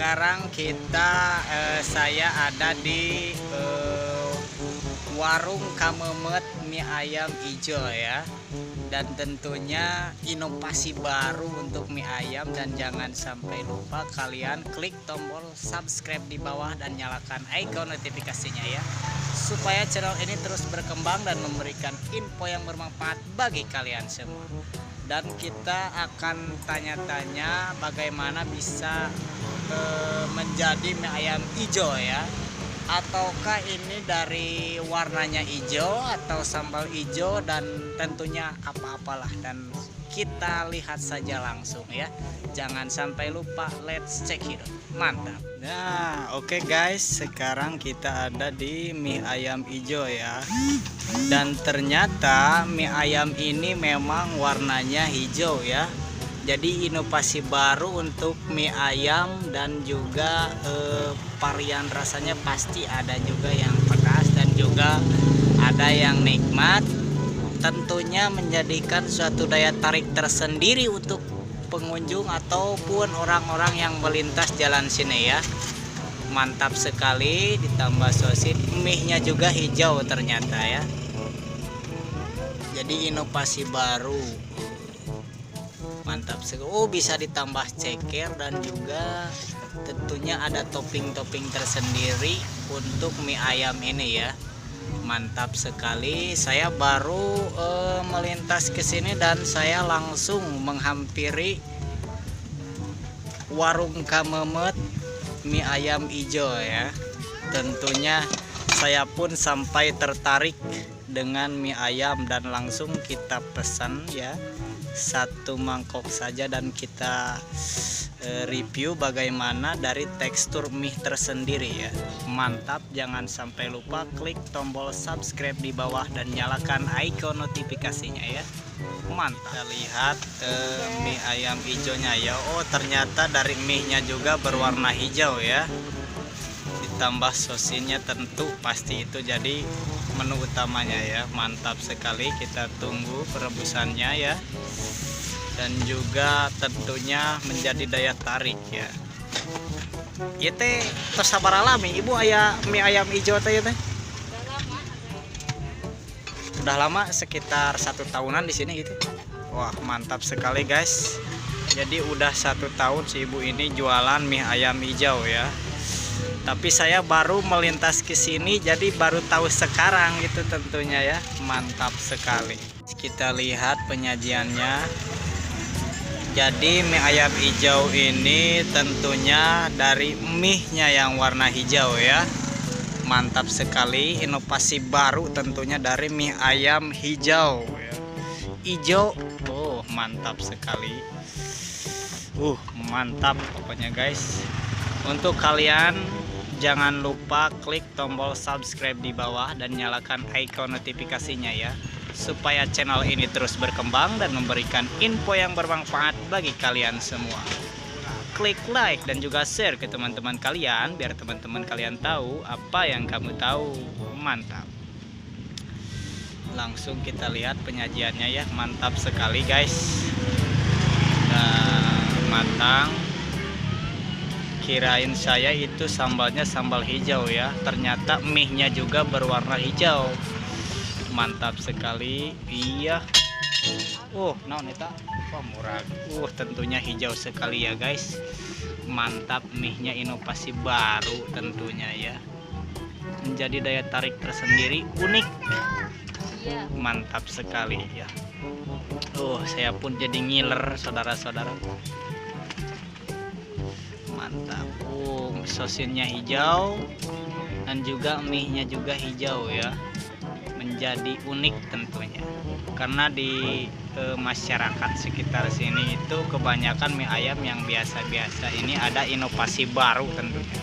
sekarang saya ada di warung Kamemet mie ayam hijau ya. Dan tentunya inovasi baru untuk mie ayam, dan jangan sampai lupa kalian klik tombol subscribe di bawah dan nyalakan icon notifikasinya ya, supaya channel ini terus berkembang dan memberikan info yang bermanfaat bagi kalian semua. Dan kita akan tanya-tanya bagaimana bisa menjadi mie ayam hijau ya, ataukah ini dari warnanya hijau atau sambal hijau, dan tentunya apa-apalah, dan kita lihat saja langsung ya. Jangan sampai lupa, let's check it out. Mantap. Nah, oke guys, sekarang kita ada di mie ayam hijau ya. Dan ternyata mie ayam ini memang warnanya hijau ya. Jadi inovasi baru untuk mie ayam, dan juga varian rasanya pasti ada juga yang pedas dan juga ada yang nikmat. Tentunya menjadikan suatu daya tarik tersendiri untuk pengunjung ataupun orang-orang yang melintas jalan sini ya. Mantap sekali, ditambah sosis, mie-nya juga hijau ternyata ya. Jadi inovasi baru. Mantap sekali. Oh, bisa ditambah ceker, dan juga tentunya ada topping-topping tersendiri untuk mie ayam ini ya. Mantap sekali. Saya baru melintas ke sini dan saya langsung menghampiri warung Kamemet mie ayam hijau ya. Tentunya saya pun sampai tertarik dengan mie ayam, dan langsung kita pesan ya, satu mangkok saja, dan kita review bagaimana dari tekstur mie tersendiri ya. Mantap. Jangan sampai lupa klik tombol subscribe di bawah dan nyalakan icon notifikasinya ya. Mantap. Kita lihat mie ayam hijaunya ya. Oh, ternyata dari mie nya juga berwarna hijau ya, ditambah sosisnya tentu pasti itu jadi menu utamanya ya. Mantap sekali. Kita tunggu perebusannya ya, dan juga tentunya menjadi daya tarik ya. Ieu teh tos sabar alami ibu aya mie ayam hijau teh teh. Udah lama, sekitar 1 tahunan di sini gitu. Wah, mantap sekali guys. Jadi udah 1 tahun si ibu ini jualan mie ayam hijau ya. Tapi saya baru melintas ke sini, jadi baru tahu sekarang gitu tentunya ya. Mantap sekali. Kita lihat penyajiannya. Jadi mie ayam hijau ini tentunya dari mie-nya yang warna hijau ya. Mantap sekali, inovasi baru tentunya dari mie ayam hijau ya. Hijau. Oh, mantap sekali. Mantap pokoknya guys. Untuk kalian jangan lupa klik tombol subscribe di bawah dan nyalakan icon notifikasinya ya, supaya channel ini terus berkembang dan memberikan info yang bermanfaat bagi kalian semua. Klik like dan juga share ke teman-teman kalian, biar teman-teman kalian tahu apa yang kamu tahu. Mantap. Langsung kita lihat penyajiannya ya. Mantap sekali guys. Nah, matang. Kirain saya itu sambalnya sambal hijau ya, ternyata mie-nya juga berwarna hijau. Mantap sekali. Iya. Naon eta? Murah. Tentunya hijau sekali ya guys. Mantap, mie-nya inovasi baru tentunya ya. Menjadi daya tarik tersendiri, unik. Mantap sekali ya. Saya pun jadi ngiler saudara-saudara. Mantap. Sosinnya hijau, dan juga mie-nya juga hijau ya. Menjadi unik tentunya, karena di masyarakat sekitar sini itu kebanyakan mie ayam yang biasa-biasa. Ini ada inovasi baru tentunya.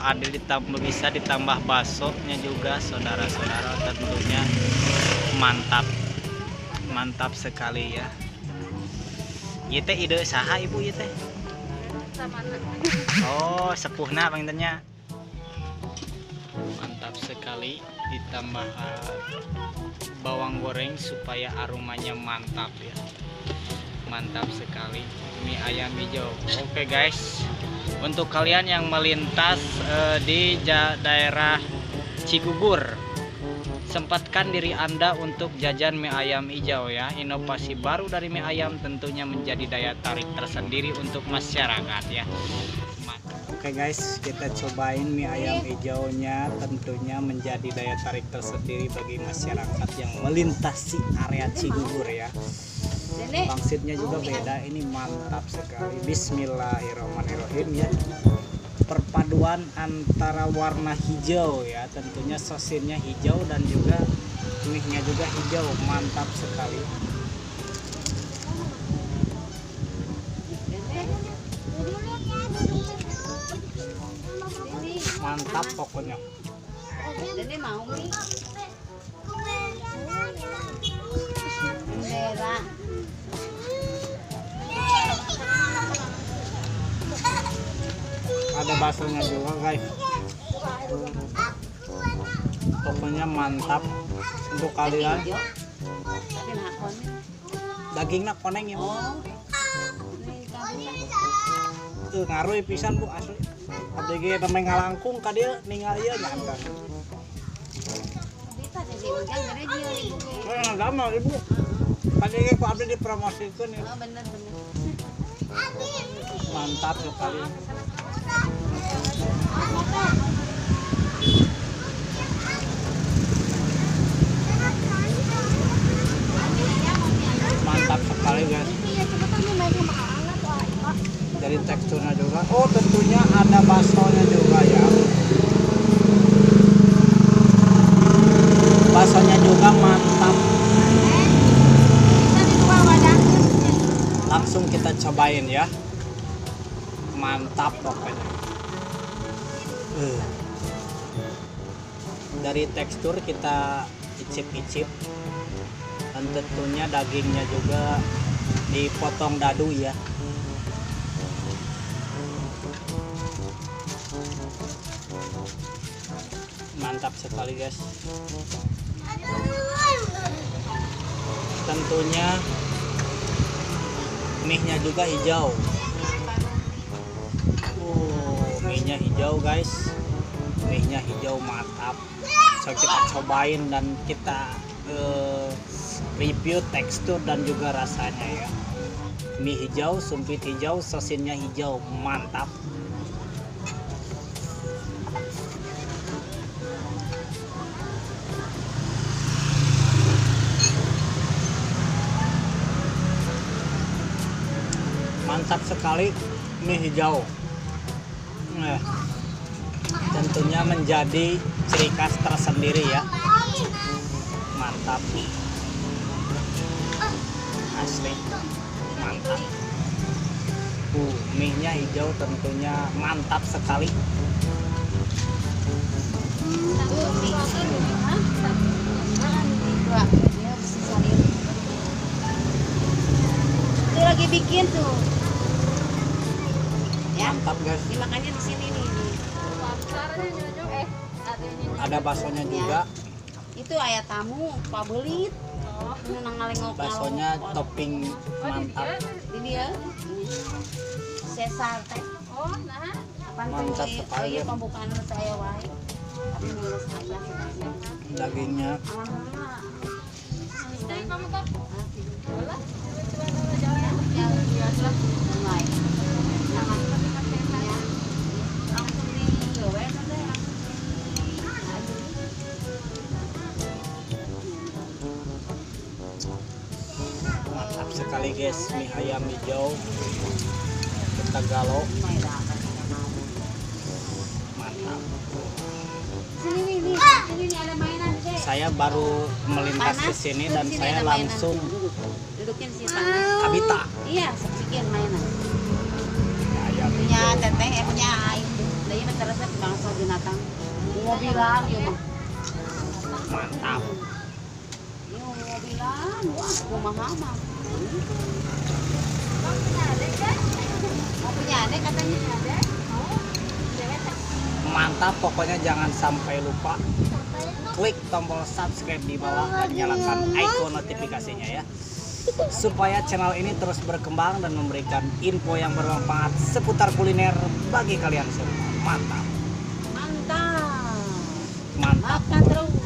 Ada bisa ditambah baksonya juga saudara-saudara, tentunya mantap. Mantap sekali ya. Ieu teh ide saha ibu ieu teh? Sepuhna pangintennya. Mantap sekali. sekali, ditambah bawang goreng supaya aromanya mantap ya. Mantap sekali mie ayam hijau. Oke guys, untuk kalian yang melintas di daerah Cigugur, sempatkan diri Anda untuk jajan mie ayam hijau ya. Inovasi baru dari mie ayam tentunya menjadi daya tarik tersendiri untuk masyarakat ya. Oke guys, kita cobain mie ayam hijaunya, tentunya menjadi daya tarik tersendiri bagi masyarakat yang melintasi area Cigugur ya. Pangsitnya juga beda, ini mantap sekali. Bismillahirrahmanirrahim ya. Perpaduan antara warna hijau ya, tentunya sosinnya hijau dan juga mie-nya juga hijau, mantap sekali. Mantap pokoknya. Jadi mau mie. Ada baksonya juga guys. Pokoknya mantap untuk kalian. Dagingnya koneng ya. Ngaruh pisan Bu asli. Abdi ge nemeng ngalangkung ka dieu ningali ieu nyangka. Lama Ibu. Tadi ge ku abdi dipromosikeun ya. Oh bener. Mantap sekali. Mantap sekali guys. Dari teksturnya juga. Oh tentunya ada baksonya juga ya. Baksonya juga mantap. Langsung kita cobain ya. Mantap pokoknya. Dari tekstur kita icip-icip. Dan tentunya dagingnya juga dipotong dadu ya. Mantap sekali guys. Tentunya mie-nya juga hijau. Mie-nya hijau guys. Mie-nya hijau mantap. So kita cobain dan kita review tekstur dan juga rasanya ya. Mie hijau, sumpit hijau, sosinnya hijau, mantap. Mantap sekali mie hijau. Tentunya menjadi ciri khas tersendiri ya. Mantap. Asli mantap. Mie-nya hijau tentunya mantap sekali. Itu lagi bikin tuh. Mantap guys. Dimakannya di sini nih. Ada baksonya juga. Itu ayat tamu, Pak Belit. Baksonya topping mantap. Ini ya. Sesar teh. Oh, nah. Mantap sekali. Iya pembukaan saya wae. Tapi mulus aja. Dagingnya. Stay kamu kok. Bola. Ya, biasa. Mulai. Mantap sekali guys, mie ayam hijau kita galau. Mantap. Sini ada mainan deh. Saya baru melintas ke sini dan saya langsung dudukin si panas. Kabita. Iya, sekian mainan. Ayam Punya hijau. teteh, punya aing. Dari terasa bangsa binatang. Mobilan, ya mah. Mantap. Ini mobilan, wah, kumaha mah. Mau punya adek katanya. Mantap pokoknya, jangan sampai lupa klik tombol subscribe di bawah dan nyalakan icon notifikasinya ya, supaya channel ini terus berkembang dan memberikan info yang bermanfaat seputar kuliner bagi kalian semua. Mantap. Mantap. Mantap. Makan terus.